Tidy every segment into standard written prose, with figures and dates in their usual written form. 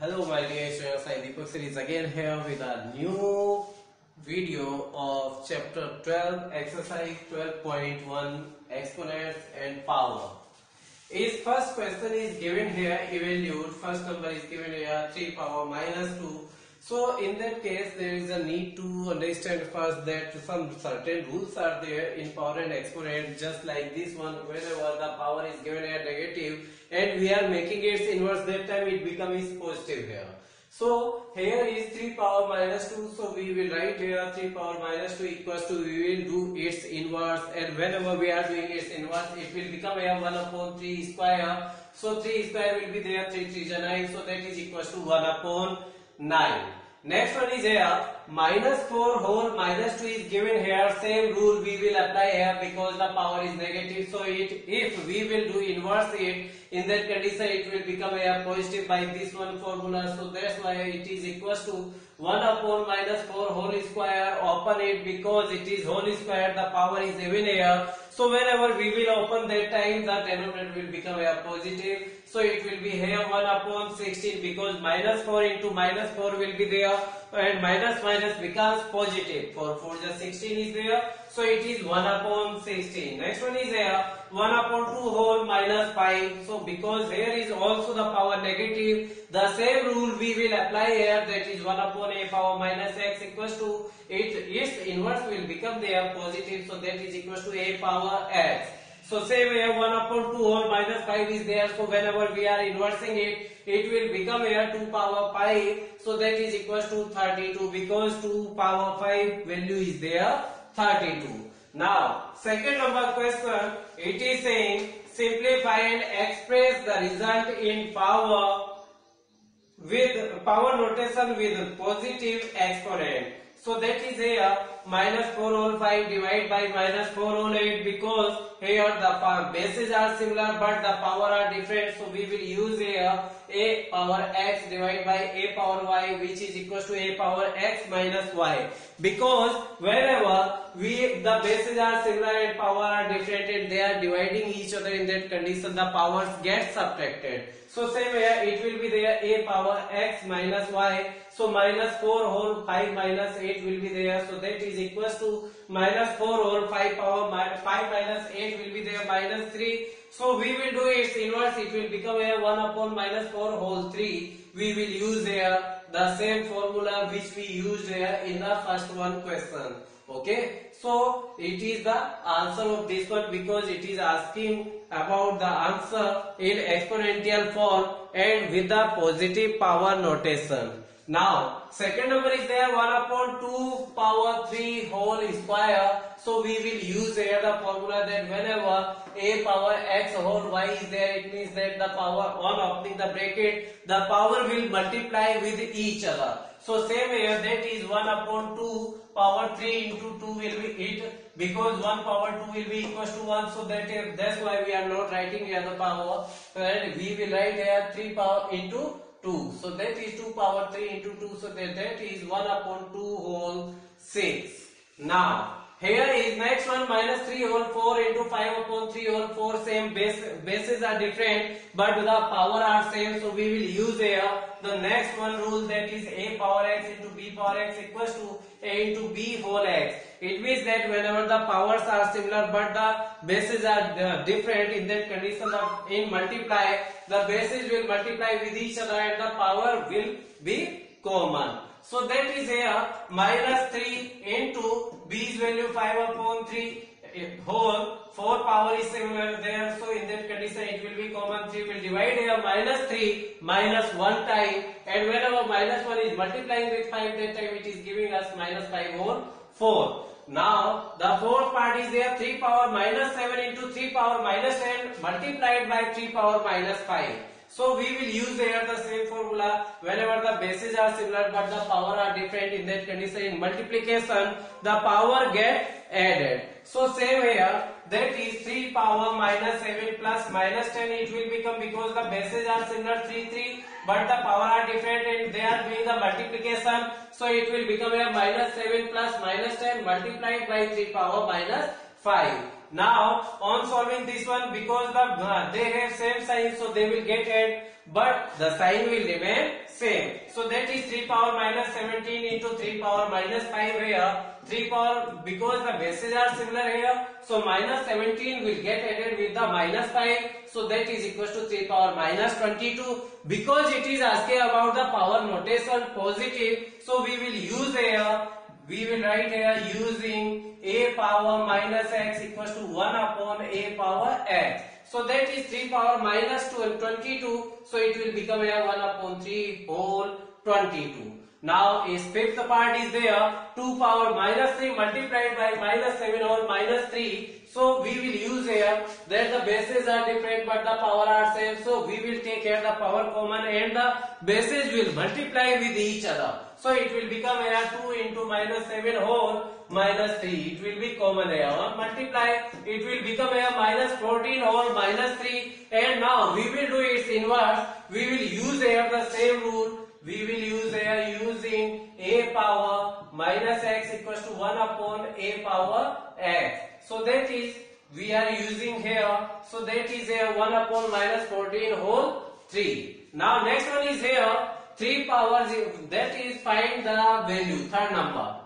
Hello my dear students, I Deepak is again here with a new video of chapter 12 exercise 12.1 exponents and power. His first question is given here, evaluate. First number is given here 3 power minus 2. So in that case there is a need to understand first that some certain rules are there in power and exponent, just like this one. Whenever the power is given here negative and we are making its inverse, that time it becomes positive here. So here is 3 power minus 2, so we will write here 3 power minus 2 equals to, we will do its inverse, and whenever we are doing its inverse it will become here 1 upon 3 square. So 3 square will be there, 3 3 is 9, so that is equals to 1 upon 9. Next one is here minus 4 whole minus 2 is given here. Same rule we will apply here because the power is negative. So if we will do inverse it, in that condition it will become a positive by this one formula. So that's why it is equals to 1 upon minus 4 whole square. Open it because it is whole square, the power is even here. So whenever we will open that time, the denominator will become a positive. So it will be here 1 upon 16 because minus 4 into minus 4 will be there and minus minus becomes positive. 4 4 just 16 is there. So it is 1 upon 16. Next one is here 1 upon 2 whole minus 5. So because here is also the power negative, the same rule we will apply here, that is 1 upon a power minus x equals to its inverse will become there positive. So that is equals to a power x. So same here 1 upon 2 whole minus 5 is there. So whenever we are inversing it, it will become here 2 power 5. So that is equals to 32 because 2 power 5 value is there 32. Now second number question, it is saying simplify and express the result in power with power notation with positive exponent. So that is here minus 4 whole 5 divided by minus 4 whole 8 because here the bases are similar but the power are different. So we will use here a power x divided by a power y, which is equals to a power x minus y, because whenever the bases are similar and power are different and they are dividing each other, in that condition the powers get subtracted. So same here it will be there a power x minus y. So minus 4 whole 5 minus 8 will be there. So that is equals to minus 4 whole 5 power 5 minus 8 will be there minus 3. So we will do its inverse. It will become a 1 upon minus 4 whole 3. We will use here the same formula which we used here in the first one question. Okay. So it is the answer of this one because it is asking about the answer in exponential form and with the positive power notation. Now second number is there 1 upon 2 power 3 whole square. So we will use here the formula that whenever a power x whole y is there, it means that the power on opening the bracket, the power will multiply with each other. So same here, that is 1 upon 2 power 3 into 2 will be it, because 1 power 2 will be equals to 1. So that's why we are not writing here the power, and we will write here 3 power into 2. So that is 2 power 3 into 2. So that is 1 upon 2 whole 6. Now here is next one minus 3 whole 4 into 5 upon 3 whole 4. Same bases are different but the power are same. So we will use here the next one rule, that is a power x into b power x equals to a into b whole x. It means that whenever the powers are similar but the bases are different, in that condition in multiply, the bases will multiply with each other and the power will be common. So that is here minus 3 into b's value 5 upon 3 whole 4 power is similar there. So in that condition it will be common. 3 will divide here minus 3 minus 1 time, and whenever minus 1 is multiplying with 5, that time it is giving us minus 5 whole 4. Now the fourth part is there 3 power minus 7 into 3 power minus 10 multiplied by 3 power minus 5. So we will use here the same formula whenever the bases are similar but the power are different. In that condition in multiplication the power get added. So same here, that is 3 power minus 7 plus minus 10 it will become, because the bases are similar 3 3 but the power are different and they are doing the multiplication. So it will become a minus 7 plus minus 10 multiplied by 3 power minus 5. Now on solving this one, because they have same sign, so they will get add, but the sign will remain same. So that is 3 power minus 17 into 3 power minus 5 here. 3 power, because the bases are similar here, so minus 17 will get added with the minus 5, so that is equals to 3 power minus 22. Because it is asking about the power notation positive, so we will use here, we will write here using a power minus x equals to 1 upon a power x. So that is 3 power minus 22, so it will become here 1 upon 3 whole 22. Now is fifth part is there, 2 power minus 3 multiplied by minus 7 or minus 3. So we will use here that the bases are different but the power are same. So we will take here the power common and the bases will multiply with each other. So it will become here 2 into minus 7 whole minus 3. It will be common here. On multiply, it will become here minus 14 whole minus 3. And now we will do its inverse. We will use here the same rule. We will use here using a power minus x equals to 1 upon a power x. So that is we are using here. So that is here 1 upon minus 14 whole 3. Now next one is here 3 power 0. That is find the value, third number.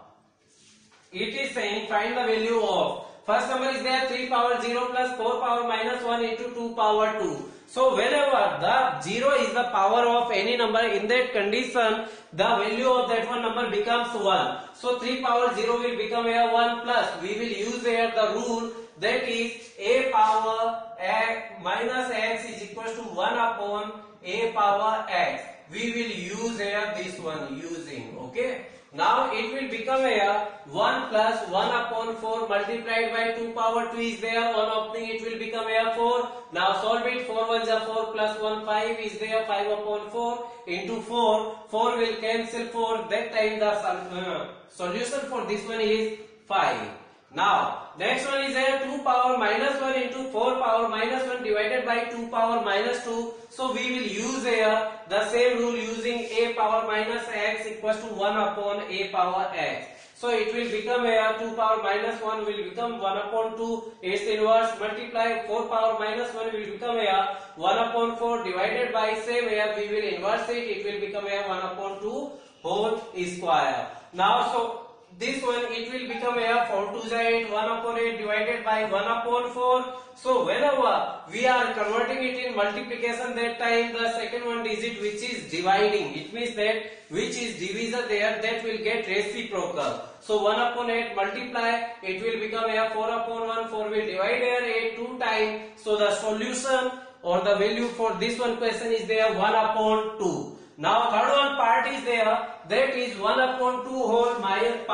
It is saying find the value of, first number is there 3 power 0 plus 4 power minus 1 into 2 power 2. So whenever the 0 is the power of any number, in that condition the value of that one number becomes 1. So 3 power 0 will become here 1 plus, we will use here the rule, that is a power x minus x is equals to 1 upon a power x. We will use here this one using, okay. Now it will become here 1 plus 1 upon 4 multiplied by 2 power 2 is there, on opening it will become here 4. Now solve it, 4 1 is 4 plus 1 5 is there, 5 upon 4 into 4, 4 will cancel 4, that time the solution for this one is 5. Now next one is here 2 power minus 1 into 4 power minus 1 divided by 2 power minus 2. So we will use here the same rule using a power minus x equals to 1 upon a power x. So it will become here 2 power minus 1 will become 1 upon 2, its inverse multiply 4 power minus 1 will become here 1 upon 4 divided by same here we will inverse it will become here 1 upon 2 whole square. Now so this one it will become here 4 2 is 8, 1 upon 8 divided by 1 upon 4. So whenever we are converting it in multiplication, that time the second one digit which is dividing, it means that which is divisor there, that will get reciprocal. So 1 upon 8 multiply, it will become here 4 upon 1, 4 will divide here 8 2 times. So the solution or the value for this one question is there 1 upon 2. Now third one part is there, that is 1 upon 2 whole minus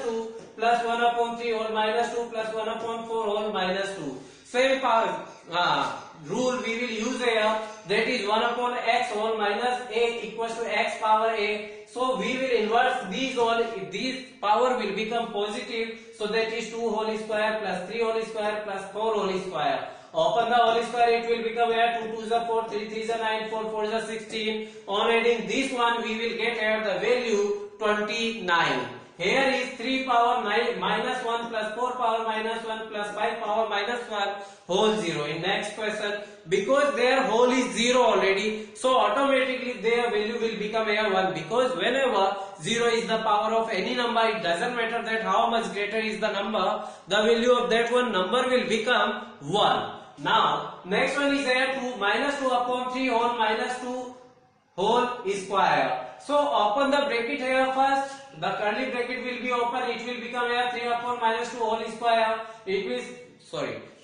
2 plus 1 upon 3 whole minus 2 plus 1 upon 4 whole minus 2. Same rule we will use here, that is 1 upon x whole minus a equals to x power a. So we will inverse these all, these power will become positive, so that is 2 whole square plus 3 whole square plus 4 whole square. Open the whole square, it will become here 2 2 is 4, 3 3 is 9, 4 4 is 16. On adding this one, we will get here the value 29. Here is 3 power 9 minus 1 plus 4 power minus 1 plus 5 power minus 1 whole 0. In next question, because their whole is 0 already, so automatically their value will become here 1. Because whenever 0 is the power of any number, it doesn't matter that how much greater is the number, the value of that one number will become 1. Now next one is here 2 minus 2 upon 3 whole minus 2 whole square. So open the bracket here first, the curly bracket will be open, it will become here 3 upon minus 2 whole square. It means,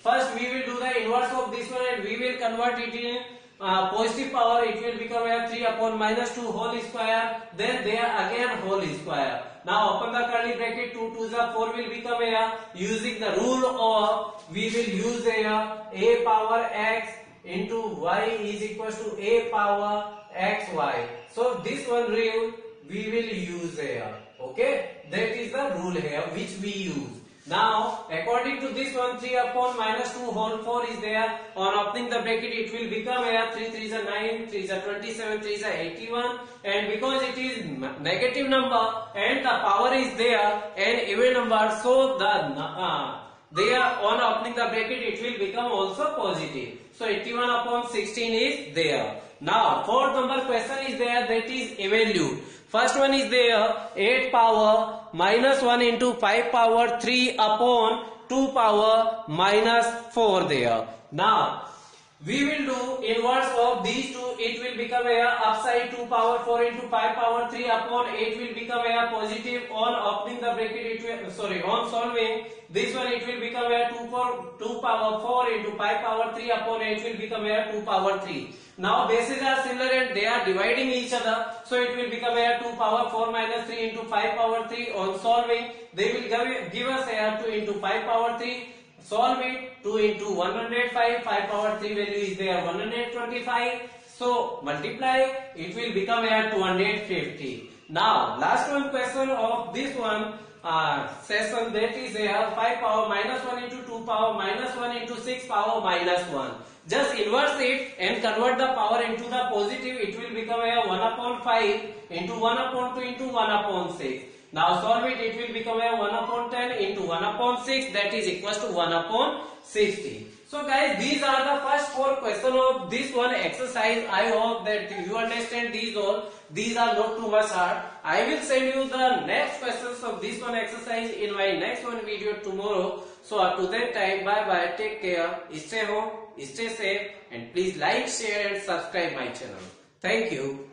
first we will do the inverse of this one and we will convert it in positive power, it will become here 3 upon minus 2 whole square, then there again whole square. Now open the curly bracket, 2 2 is 4 will become here, using the rule of, we will use here a power x into y is equals to a power xy. So this one rule we will use here, okay, that is the rule here which we use. Now according to this one, 3 upon minus 2 whole 4 is there, on opening the bracket it will become here 3 3 is 9, 3 is 27, 3 is 81, and because it is negative number and the power is there and even number, so the there on opening the bracket it will become also positive. So 81 upon 16 is there. Now fourth number question is there, that is evaluate. First one is there, 8 power minus 1 into 5 power 3 upon 2 power minus 4 there. Now we will do inverse of these two. It will become a upside 2 power 4 into 5 power 3 upon 8 will become a positive. On opening the bracket, it will, sorry, on solving this one it will become a 2 power 4 into 5 power 3 upon 8 will become a 2 power 3. Now bases are similar and they are dividing each other, so it will become a 2 power 4 minus 3 into 5 power 3. On solving, they will give us a 2 into 5 power 3. Solve it, 2 into 105, 5 power 3 value is there 125. So multiply, it will become a 250. Now last one question of this one session, that is a 5 power minus 1 into 2 power minus 1 into 6 power minus 1. Just inverse it and convert the power into the positive. It will become a 1 upon 5 into 1 upon 2 into 1 upon 6. Now solve it, it will become a 1 upon 10 into 1 upon 6, that is equals to 1 upon 60. So guys, these are the first 4 questions of this one exercise. I hope that you understand these all. These are not too much hard. I will send you the next questions of this one exercise in my next one video tomorrow. So up to that time, bye bye, take care, stay home, stay safe, and please like, share and subscribe my channel. Thank you.